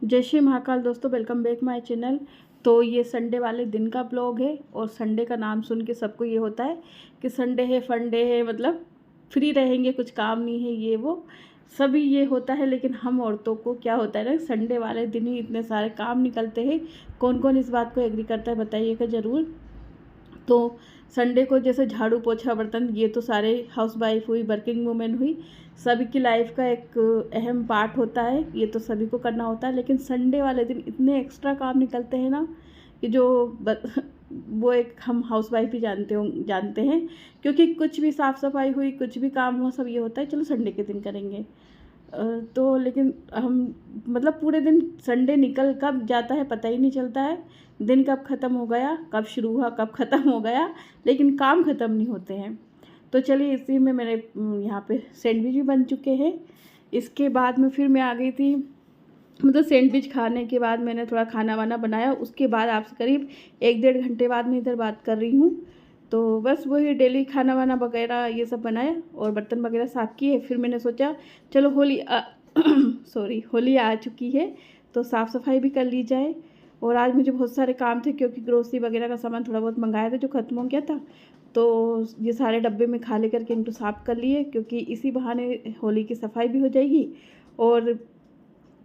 जय श्री महाकाल दोस्तों, welcome back my channel. तो ये संडे वाले दिन का ब्लॉग है और संडे का नाम सुन के सबको ये होता है कि संडे है, फंडे है, मतलब फ्री रहेंगे, कुछ काम नहीं है, ये वो सभी ये होता है। लेकिन हम औरतों को क्या होता है ना, संडे वाले दिन ही इतने सारे काम निकलते हैं। कौन कौन इस बात को एग्री करता है बताइएगा ज़रूर। तो संडे को जैसे झाड़ू पोछा बर्तन, ये तो सारे हाउसवाइफ हुई, वर्किंग वूमेन हुई, सभी की लाइफ का एक अहम पार्ट होता है, ये तो सभी को करना होता है। लेकिन संडे वाले दिन इतने एक्स्ट्रा काम निकलते हैं ना कि जो वो एक हम हाउसवाइफ ही जानते हैं। क्योंकि कुछ भी साफ़ सफाई हुई, कुछ भी काम हुआ, सब ये होता है चलो संडे के दिन करेंगे। तो लेकिन हम मतलब पूरे दिन संडे निकल कब जाता है पता ही नहीं चलता है। दिन कब ख़त्म हो गया, कब शुरू हुआ, कब ख़त्म हो गया, लेकिन काम ख़त्म नहीं होते हैं। तो चलिए, इसी में मेरे यहाँ पे सैंडविच भी बन चुके हैं। इसके बाद में फिर मैं आ गई थी, मतलब सैंडविच खाने के बाद मैंने थोड़ा खाना वाना बनाया। उसके बाद आपसे करीब 1-1.5 घंटे बाद मैं इधर बात कर रही हूँ। तो बस वही डेली खाना वाना वगैरह ये सब बनाया और बर्तन वगैरह साफ़ किए। फिर मैंने सोचा चलो होली आ चुकी है तो साफ़ सफाई भी कर ली जाए। और आज मुझे बहुत सारे काम थे क्योंकि ग्रोसरी वगैरह का सामान थोड़ा बहुत मंगाया था जो ख़त्म हो गया था। तो ये सारे डब्बे में खाली करके इनको साफ़ कर लिए, क्योंकि इसी बहाने होली की सफाई भी हो जाएगी और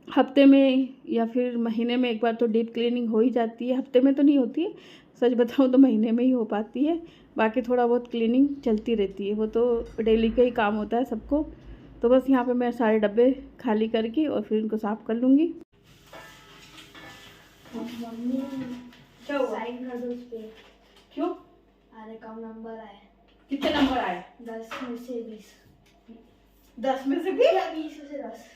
हफ्ते में या फिर महीने में एक बार तो डीप क्लीनिंग हो ही जाती है। हफ्ते में तो नहीं होती है, सच बताऊँ तो महीने में ही हो पाती है। बाकी थोड़ा बहुत क्लीनिंग चलती रहती है, वो तो डेली का ही काम होता है सबको। तो बस यहाँ पे मैं सारे डब्बे खाली करके और फिर इनको साफ़ कर लूँगी। मम्मी क्या हुआ? साइन कर दो उस पे। क्यों? अरे कम नंबर आए। कितने नंबर आए? 10 में से 20। 10 में से 20? या 20 में से 10।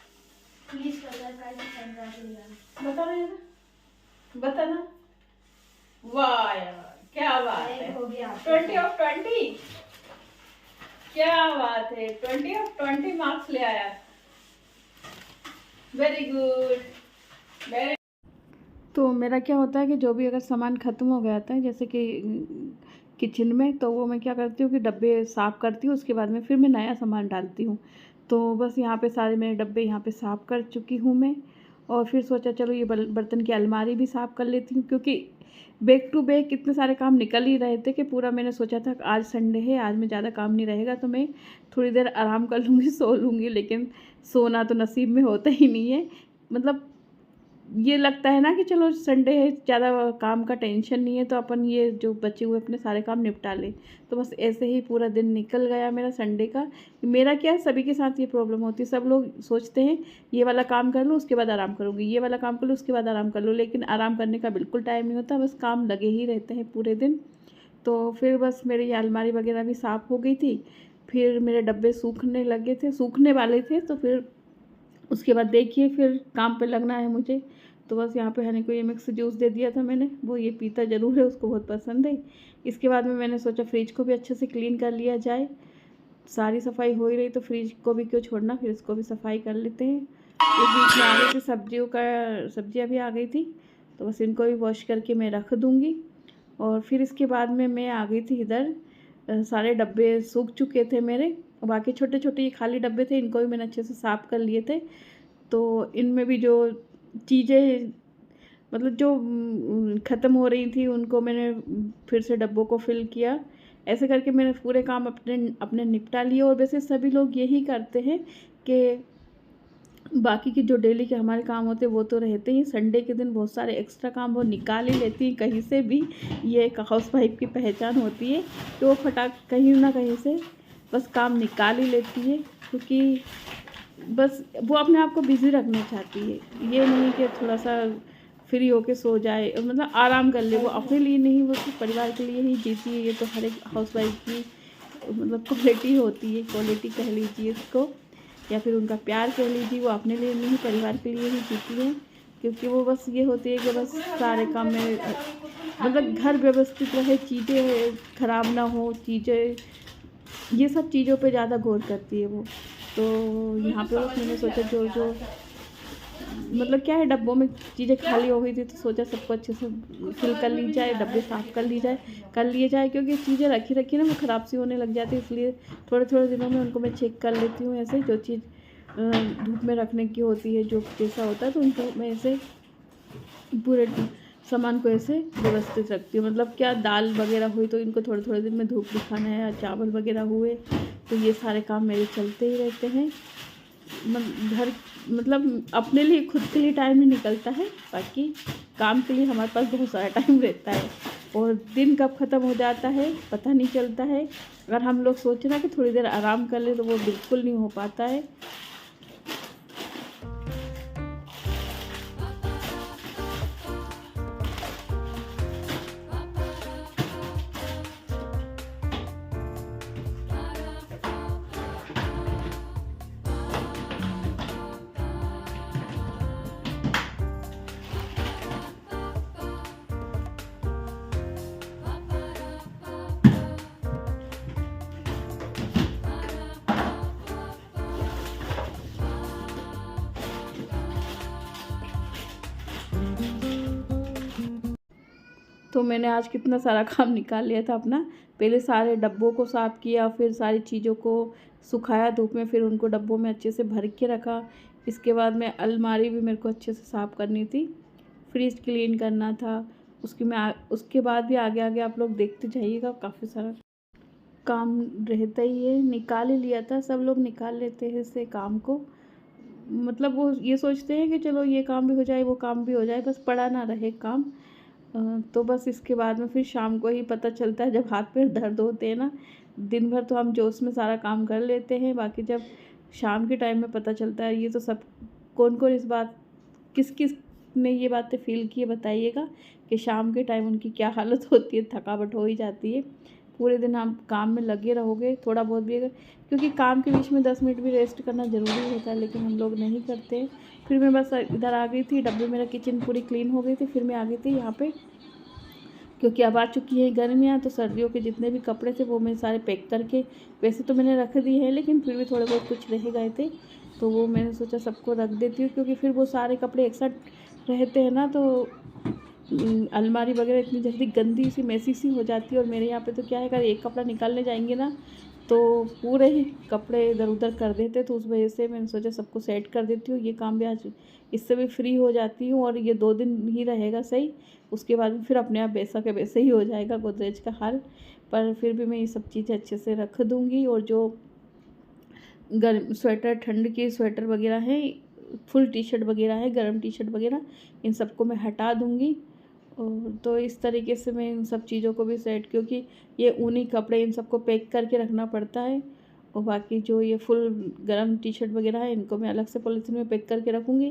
प्लीज करता है कैसे साइन कर दिया। बता रहे ना, बता ना। वाह यार, क्या बात है। हो गया 20 of 20, क्या बात है। 20 of 20 मार्क्स ले आया। Very good, very. तो मेरा क्या होता है कि जो भी अगर सामान ख़त्म हो गया था, जैसे कि किचन में, तो वो मैं क्या करती हूँ कि डब्बे साफ़ करती हूँ, उसके बाद में फिर मैं नया सामान डालती हूँ। तो बस यहाँ पे सारे मेरे डब्बे यहाँ पे साफ़ कर चुकी हूँ मैं। और फिर सोचा चलो ये बर्तन की अलमारी भी साफ़ कर लेती हूँ, क्योंकि बैक टू बैक इतने सारे काम निकल ही रहे थे कि पूरा मैंने सोचा था आज संडे है, आज में ज़्यादा काम नहीं रहेगा तो मैं थोड़ी देर आराम कर लूँगी, सो लूँगी। लेकिन सोना तो नसीब में होता ही नहीं है। मतलब ये लगता है ना कि चलो संडे है, ज़्यादा काम का टेंशन नहीं है, तो अपन ये जो बचे हुए अपने सारे काम निपटा लें। तो बस ऐसे ही पूरा दिन निकल गया मेरा संडे का। मेरा क्या है, सभी के साथ ये प्रॉब्लम होती है। सब लोग सोचते हैं ये वाला काम कर लूँ उसके बाद आराम करूँगी, ये वाला काम कर लूँ उसके बाद आराम कर लूँ, लेकिन आराम करने का बिल्कुल टाइम नहीं होता, बस काम लगे ही रहते हैं पूरे दिन। तो फिर बस मेरी ये अलमारी वगैरह भी साफ़ हो गई थी। फिर मेरे डब्बे सूखने लगे थे, सूखने वाले थे, तो फिर उसके बाद देखिए फिर काम पे लगना है मुझे। तो बस यहाँ पे हनी को ये मिक्स जूस दे दिया था मैंने, वो ये पीता ज़रूर है, उसको बहुत पसंद है। इसके बाद में मैंने सोचा फ्रिज को भी अच्छे से क्लीन कर लिया जाए। सारी सफाई हो ही रही तो फ्रिज को भी क्यों छोड़ना, फिर इसको भी सफाई कर लेते हैं। इस बीच में आ गई थी सब्जियाँ भी आ गई थी, तो बस इनको भी वॉश करके मैं रख दूँगी। और फिर इसके बाद में मैं आ गई थी इधर। सारे डब्बे सूख चुके थे मेरे, बाकी छोटे छोटे ये खाली डब्बे थे, इनको भी मैंने अच्छे से साफ़ कर लिए थे। तो इनमें भी जो चीज़ें मतलब जो ख़त्म हो रही थी उनको मैंने फिर से डब्बों को फिल किया। ऐसे करके मैंने पूरे काम अपने अपने निपटा लिए। और वैसे सभी लोग यही करते हैं कि बाकी के जो डेली के हमारे काम होते हैं वो तो रहते ही, संडे के दिन बहुत सारे एक्स्ट्रा काम वो निकाल ही लेती हैं कहीं से भी। ये एक हाउसवाइफ की पहचान होती है कि वो फटाक कहीं ना कहीं से बस काम निकाल ही लेती है, क्योंकि बस वो अपने आप को बिज़ी रखना चाहती है। ये नहीं कि थोड़ा सा फ्री होके सो जाए, मतलब आराम कर ले। वो अपने लिए नहीं, वो सिर्फ परिवार के लिए ही जीती है। ये तो हर एक हाउसवाइफ की मतलब क्वालिटी होती है, क्वालिटी कह लीजिए इसको, या फिर उनका प्यार कह लीजिए। वो अपने लिए नहीं, परिवार के लिए ही जीती है। क्योंकि वो बस ये होती है कि बस सारे काम में मतलब घर व्यवस्थित रहे, चीज़ें ख़राब ना हो, चीज़ें ये सब चीज़ों पे ज़्यादा गौर करती है वो। तो यहाँ पे बस मैंने सोचा जो मतलब क्या है, डब्बों में चीज़ें खाली हो गई थी तो सोचा सबको अच्छे से फिल कर ली जाए, डब्बे साफ़ कर लिए जाए, क्योंकि चीज़ें रखी ना वो ख़राब सी होने लग जाती है। इसलिए थोड़े थोड़े दिनों में उनको मैं चेक कर लेती हूँ। ऐसे जो चीज़ धूप में रखने की होती है, जो जैसा होता है, तो उनको मैं ऐसे पूरे सामान को ऐसे व्यवस्थित रखती हूँ। मतलब क्या दाल वगैरह हुई तो इनको थोड़े थोड़े दिन में धूप दिखाना है, या चावल वगैरह हुए तो ये सारे काम मेरे चलते ही रहते हैं। घर मतलब अपने लिए खुद के लिए टाइम नहीं निकलता है, बाकी काम के लिए हमारे पास बहुत सारा टाइम रहता है, और दिन कब ख़त्म हो जाता है पता नहीं चलता है। अगर हम लोग सोचें ना कि थोड़ी देर आराम कर ले तो वो बिल्कुल नहीं हो पाता है। तो मैंने आज कितना सारा काम निकाल लिया था अपना। पहले सारे डब्बों को साफ़ किया, फिर सारी चीज़ों को सुखाया धूप में, फिर उनको डब्बों में अच्छे से भर के रखा। इसके बाद में अलमारी भी मेरे को अच्छे से साफ़ करनी थी, फ्रिज क्लीन करना था। उसके बाद भी आगे आगे आप लोग देखते जाइएगा, काफ़ी सारा काम रहता ही है। निकाल ही लिया था, सब लोग निकाल लेते हैं इससे काम को। मतलब वो ये सोचते हैं कि चलो ये काम भी हो जाए, वो काम भी हो जाए, बस पड़ा ना रहे काम। तो बस इसके बाद में फिर शाम को ही पता चलता है, जब हाथ पैर दर्द होते हैं ना। दिन भर तो हम जोश में सारा काम कर लेते हैं, बाकी जब शाम के टाइम में पता चलता है। ये तो सब कौन कौन इस बात किस किस ने ये बातें फ़ील की है बताइएगा, कि शाम के टाइम उनकी क्या हालत होती है, थकावट हो ही जाती है। पूरे दिन हम काम में लगे रहोगे, थोड़ा बहुत भी अगर, क्योंकि काम के बीच में 10 मिनट भी रेस्ट करना ज़रूरी होता है, लेकिन हम लोग नहीं करते। फिर मैं बस इधर आ गई थी, डब्बे मेरा किचन पूरी क्लीन हो गई थी, फिर मैं आ गई थी यहाँ पे, क्योंकि अब आ चुकी है गर्मियाँ। तो सर्दियों के जितने भी कपड़े थे वो मैं सारे पैक करके, वैसे तो मैंने रख दिए हैं, लेकिन फिर भी थोड़े बहुत कुछ रह गए थे, तो वो मैंने सोचा सबको रख देती हूँ, क्योंकि फिर वो सारे कपड़े एक साथ रहते हैं ना, तो अलमारी वगैरह इतनी जल्दी गंदी सी मैसी सी हो जाती है। और मेरे यहाँ पे तो क्या है, अगर एक कपड़ा निकालने जाएंगे ना तो पूरे ही कपड़े इधर उधर कर देते, तो उस वजह से मैंने सोचा सबको सेट कर देती हूँ। ये काम भी आज इससे भी फ्री हो जाती हूँ, और ये 2 दिन ही रहेगा सही, उसके बाद फिर अपने आप वैसा के वैसे ही हो जाएगा गोदरेज का हाल। पर फिर भी मैं ये सब चीज़ें अच्छे से रख दूँगी, और जो गर्म स्वेटर, ठंड के स्वेटर वगैरह है, फुल टी शर्ट वगैरह है, गर्म टी शर्ट वगैरह, इन सबको मैं हटा दूँगी। और तो इस तरीके से मैं इन सब चीज़ों को भी सेट, क्योंकि ये ऊनी कपड़े इन सबको पैक करके रखना पड़ता है। और बाकी जो ये फुल गर्म टी शर्ट वगैरह है, इनको मैं अलग से पॉलीथीन में पैक करके रखूँगी,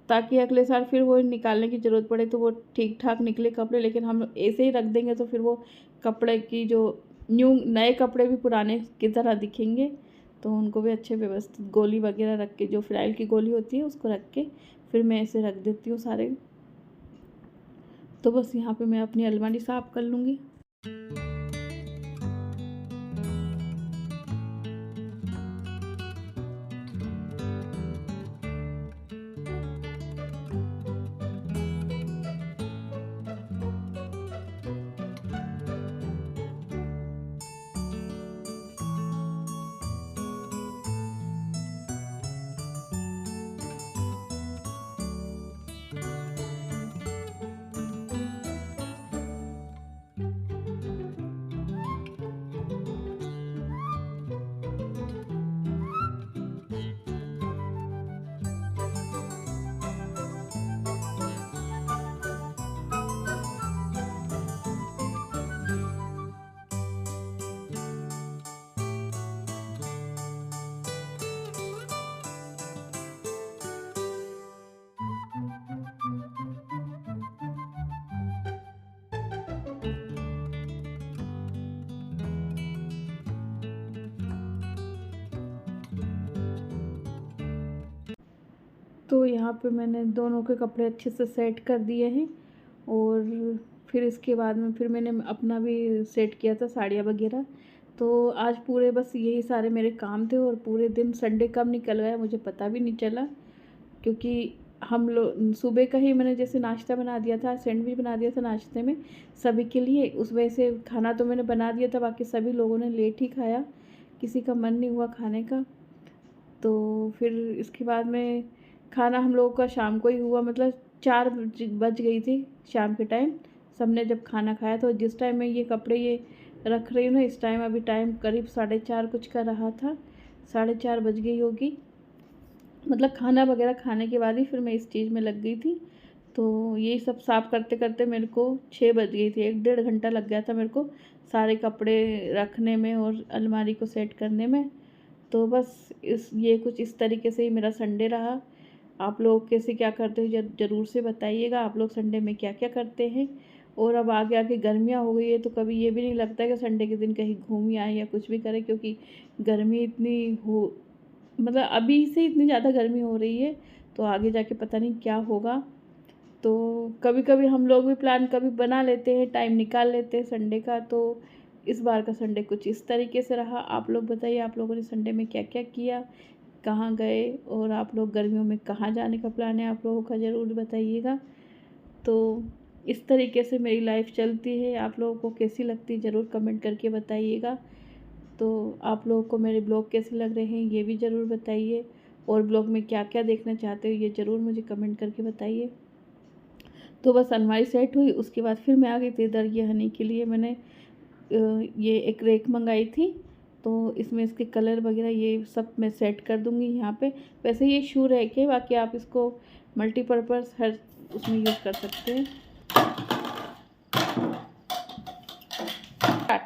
ताकि अगले साल फिर वो निकालने की ज़रूरत पड़े तो वो ठीक ठाक निकले कपड़े। लेकिन हम ऐसे ही रख देंगे तो फिर वो कपड़े की जो नए कपड़े भी पुराने की तरह दिखेंगे। तो उनको भी अच्छे व्यवस्थित गोली वगैरह रख के, जो फिनाइल की गोली होती है उसको रख के फिर मैं ऐसे रख देती हूँ सारे। तो बस यहाँ पे मैं अपनी अलमारी साफ़ कर लूँगी। तो यहाँ पे मैंने दोनों के कपड़े अच्छे से सेट कर दिए हैं, और फिर इसके बाद में फिर मैंने अपना भी सेट किया था, साड़ियाँ वगैरह। तो आज पूरे बस यही सारे मेरे काम थे, और पूरे दिन संडे कब निकल गया मुझे पता भी नहीं चला, क्योंकि हम लोग सुबह का ही मैंने जैसे नाश्ता बना दिया था, सैंडविच बना दिया था नाश्ते में सभी के लिए। उस वजह से खाना तो मैंने बना दिया था, बाकी सभी लोगों ने लेट ही खाया, किसी का मन नहीं हुआ खाने का। तो फिर इसके बाद में खाना हम लोगों का शाम को ही हुआ, मतलब 4 बज गई थी शाम के टाइम। सबने जब खाना खाया तो जिस टाइम मैं ये कपड़े ये रख रही हूँ ना, इस टाइम अभी टाइम करीब 4:30 कुछ का रहा था, 4:30 बज गई होगी। मतलब खाना वगैरह खाने के बाद ही फिर मैं इस चीज़ में लग गई थी। तो यही सब साफ़ करते करते मेरे को 6 बज गई थी। 1 डेढ़ घंटा लग गया था मेरे को सारे कपड़े रखने में और अलमारी को सेट करने में। तो बस ये कुछ इस तरीके से ही मेरा संडे रहा। आप लोग कैसे क्या करते हो ज़रूर से बताइएगा, आप लोग संडे में क्या क्या करते हैं। और अब आगे आगे गर्मियाँ हो गई है तो कभी ये भी नहीं लगता है कि संडे के दिन कहीं घूम ही आए या कुछ भी करें, क्योंकि गर्मी इतनी हो, मतलब अभी से इतनी ज़्यादा गर्मी हो रही है तो आगे जाके पता नहीं क्या होगा। तो कभी कभी हम लोग भी प्लान कभी बना लेते हैं, टाइम निकाल लेते हैं संडे का। तो इस बार का संडे कुछ इस तरीके से रहा। आप लोग बताइए, आप लोगों ने संडे में क्या क्या किया, कहाँ गए, और आप लोग गर्मियों में कहाँ जाने का प्लान है आप लोगों का, ज़रूर बताइएगा। तो इस तरीके से मेरी लाइफ चलती है। आप लोगों को कैसी लगती है ज़रूर कमेंट करके बताइएगा। तो आप लोगों को मेरे ब्लॉग कैसे लग रहे हैं ये भी ज़रूर बताइए, और ब्लॉग में क्या क्या देखना चाहते हो ये ज़रूर मुझे कमेंट करके बताइए। तो बस अलमारी सेट हुई, उसके बाद फिर मैं आ गई थी इधर ये हनी के लिए। मैंने ये एक रेक मंगाई थी, तो इसमें इसके कलर वगैरह ये सब मैं सेट कर दूँगी यहाँ पे। वैसे ये शू रैक है, बाकी आप इसको मल्टीपर्पज़ हर उसमें यूज़ कर सकते हैं। स्टार्ट।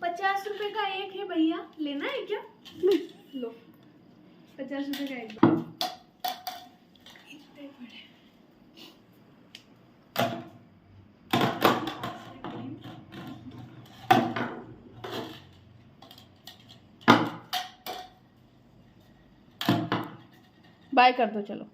₹50 का एक है भैया, लेना है क्या? लो, 50 रुपए का एक। इतने बड़े बाय कर दो चलो।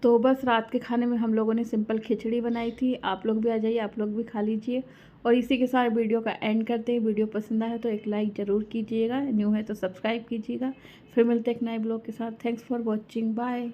तो बस रात के खाने में हम लोगों ने सिंपल खिचड़ी बनाई थी। आप लोग भी आ जाइए, आप लोग भी खा लीजिए। और इसी के साथ वीडियो का एंड करते हैं। वीडियो पसंद आया तो एक लाइक ज़रूर कीजिएगा, न्यू है तो सब्सक्राइब कीजिएगा। फिर मिलते हैं एक नए ब्लॉग के साथ। Thanks for watching, bye.